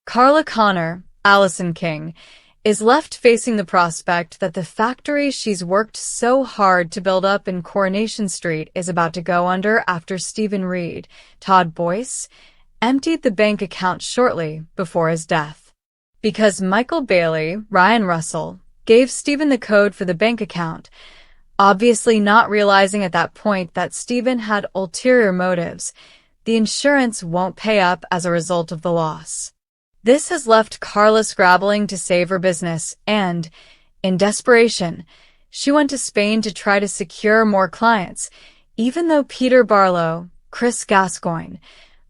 Carla Connor, Alison King, is left facing the prospect that the factory she's worked so hard to build up in Coronation Street is about to go under after Stephen Reed, Todd Boyce, emptied the bank account shortly before his death. Because Michael Bailey, Ryan Russell, gave Stephen the code for the bank account, obviously not realizing at that point that Stephen had ulterior motives, the insurance won't pay up as a result of the loss. This has left Carla scrabbling to save her business and, in desperation, she went to Spain to try to secure more clients, even though Peter Barlow, Chris Gascoigne,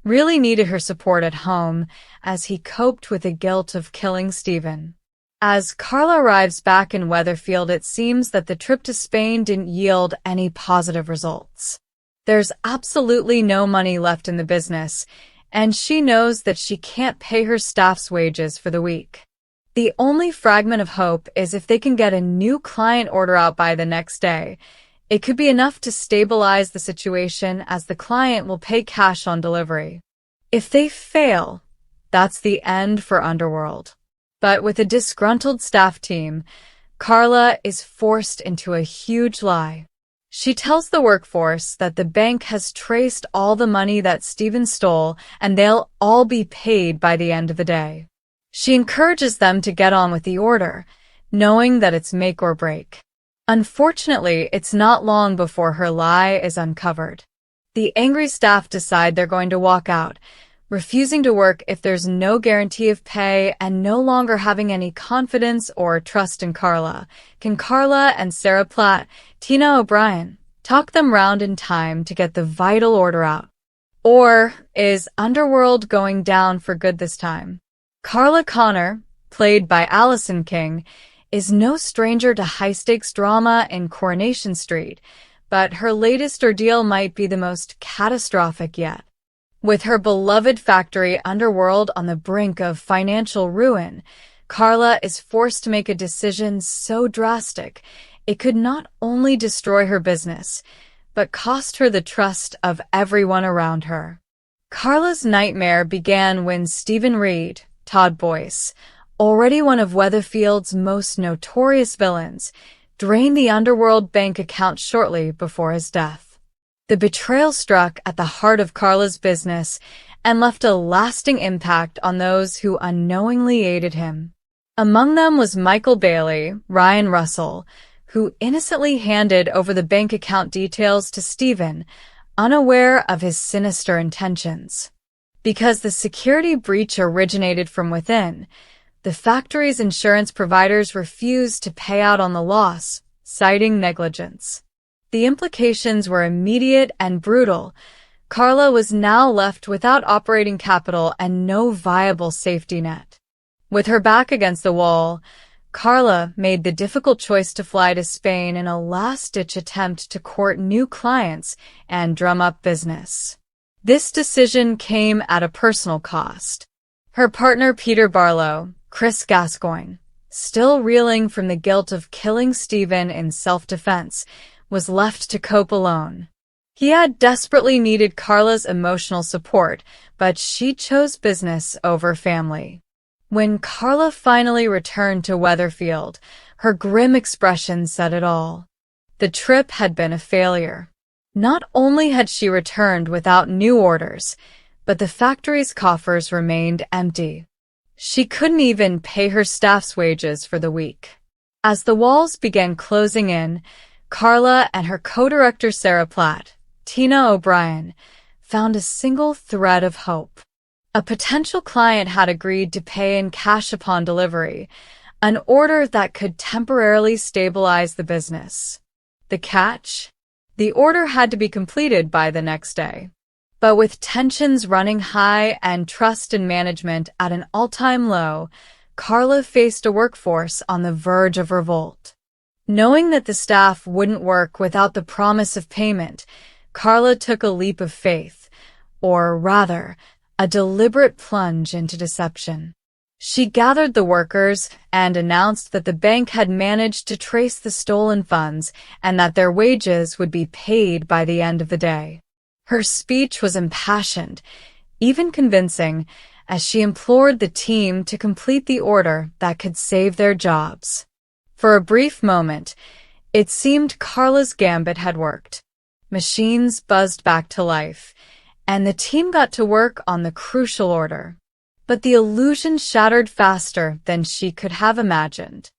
really needed her support at home as he coped with the guilt of killing Stephen. As Carla arrives back in Weatherfield, it seems that the trip to Spain didn't yield any positive results. There's absolutely no money left in the business, and she knows that she can't pay her staff's wages for the week. The only fragment of hope is if they can get a new client order out by the next day. It could be enough to stabilize the situation, as the client will pay cash on delivery. If they fail, that's the end for Underworld. But with a disgruntled staff team, Carla is forced into a huge lie. She tells the workforce that the bank has traced all the money that Stephen stole and they'll all be paid by the end of the day. She encourages them to get on with the order, knowing that it's make or break. Unfortunately, it's not long before her lie is uncovered. The angry staff decide they're going to walk out, refusing to work if there's no guarantee of pay and no longer having any confidence or trust in Carla. Can Carla and Sarah Platt, Tina O'Brien, talk them round in time to get the vital order out? Or is Underworld going down for good this time? Carla Connor, played by Alison King, is no stranger to high-stakes drama in Coronation Street, but her latest ordeal might be the most catastrophic yet. With her beloved factory Underworld on the brink of financial ruin, Carla is forced to make a decision so drastic it could not only destroy her business, but cost her the trust of everyone around her. Carla's nightmare began when Stephen Reed, Todd Boyce, already one of Weatherfield's most notorious villains, drained the Underworld bank account shortly before his death. The betrayal struck at the heart of Carla's business and left a lasting impact on those who unknowingly aided him. Among them was Michael Bailey, Ryan Russell, who innocently handed over the bank account details to Stephen, unaware of his sinister intentions. Because the security breach originated from within, the factory's insurance providers refused to pay out on the loss, citing negligence. The implications were immediate and brutal. Carla was now left without operating capital and no viable safety net. With her back against the wall, Carla made the difficult choice to fly to Spain in a last-ditch attempt to court new clients and drum up business. This decision came at a personal cost. Her partner Peter Barlow, Chris Gascoigne, still reeling from the guilt of killing Stephen in self-defense, was left to cope alone. He had desperately needed Carla's emotional support, but she chose business over family. When Carla finally returned to Weatherfield, her grim expression said it all. The trip had been a failure. Not only had she returned without new orders, but the factory's coffers remained empty. She couldn't even pay her staff's wages for the week. As the walls began closing in, Carla and her co-director Sarah Platt, Tina O'Brien, found a single thread of hope. A potential client had agreed to pay in cash upon delivery, an order that could temporarily stabilize the business. The catch? The order had to be completed by the next day. But with tensions running high and trust in management at an all-time low, Carla faced a workforce on the verge of revolt. Knowing that the staff wouldn't work without the promise of payment, Carla took a leap of faith, or rather, a deliberate plunge into deception. She gathered the workers and announced that the bank had managed to trace the stolen funds and that their wages would be paid by the end of the day. Her speech was impassioned, even convincing, as she implored the team to complete the order that could save their jobs. For a brief moment, it seemed Carla's gambit had worked. Machines buzzed back to life, and the team got to work on the crucial order. But the illusion shattered faster than she could have imagined.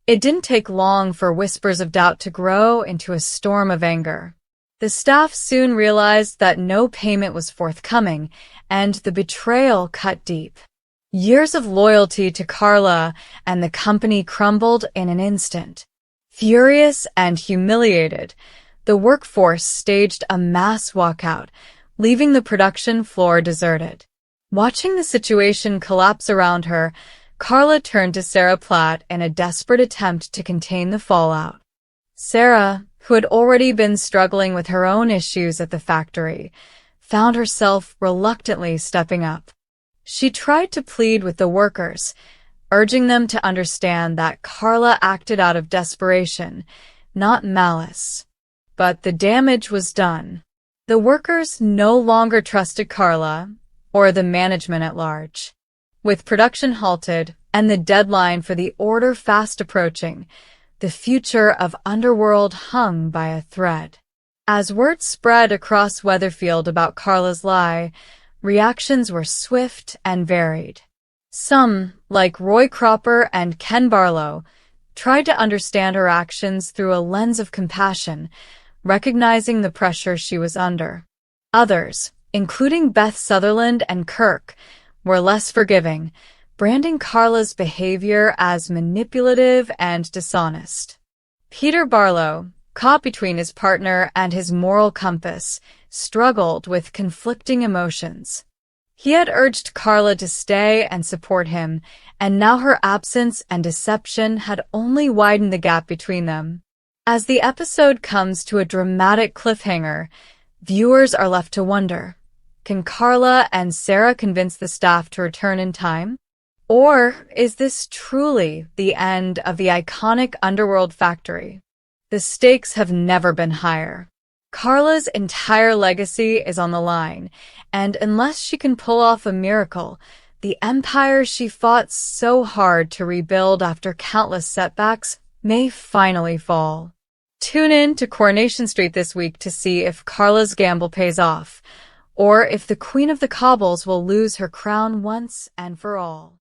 It didn't take long for whispers of doubt to grow into a storm of anger. The staff soon realized that no payment was forthcoming, and the betrayal cut deep. Years of loyalty to Carla and the company crumbled in an instant. Furious and humiliated, the workforce staged a mass walkout, leaving the production floor deserted. Watching the situation collapse around her, Carla turned to Sarah Platt in a desperate attempt to contain the fallout. Sarah, who had already been struggling with her own issues at the factory, found herself reluctantly stepping up. She tried to plead with the workers, urging them to understand that Carla acted out of desperation, not malice. But the damage was done. The workers no longer trusted Carla or the management at large. With production halted and the deadline for the order fast approaching, the future of Underworld hung by a thread. As word spread across Weatherfield about Carla's lie, reactions were swift and varied. Some, like Roy Cropper and Ken Barlow, tried to understand her actions through a lens of compassion, recognizing the pressure she was under. Others, including Beth Sutherland and Kirk, were less forgiving, branding Carla's behavior as manipulative and dishonest. Peter Barlow, caught between his partner and his moral compass, struggled with conflicting emotions. He had urged Carla to stay and support him, and now her absence and deception had only widened the gap between them. As the episode comes to a dramatic cliffhanger, viewers are left to wonder, can Carla and Sarah convince the staff to return in time? Or is this truly the end of the iconic Underworld factory? The stakes have never been higher. Carla's entire legacy is on the line, and unless she can pull off a miracle, the empire she fought so hard to rebuild after countless setbacks may finally fall. Tune in to Coronation Street this week to see if Carla's gamble pays off, or if the Queen of the Cobbles will lose her crown once and for all.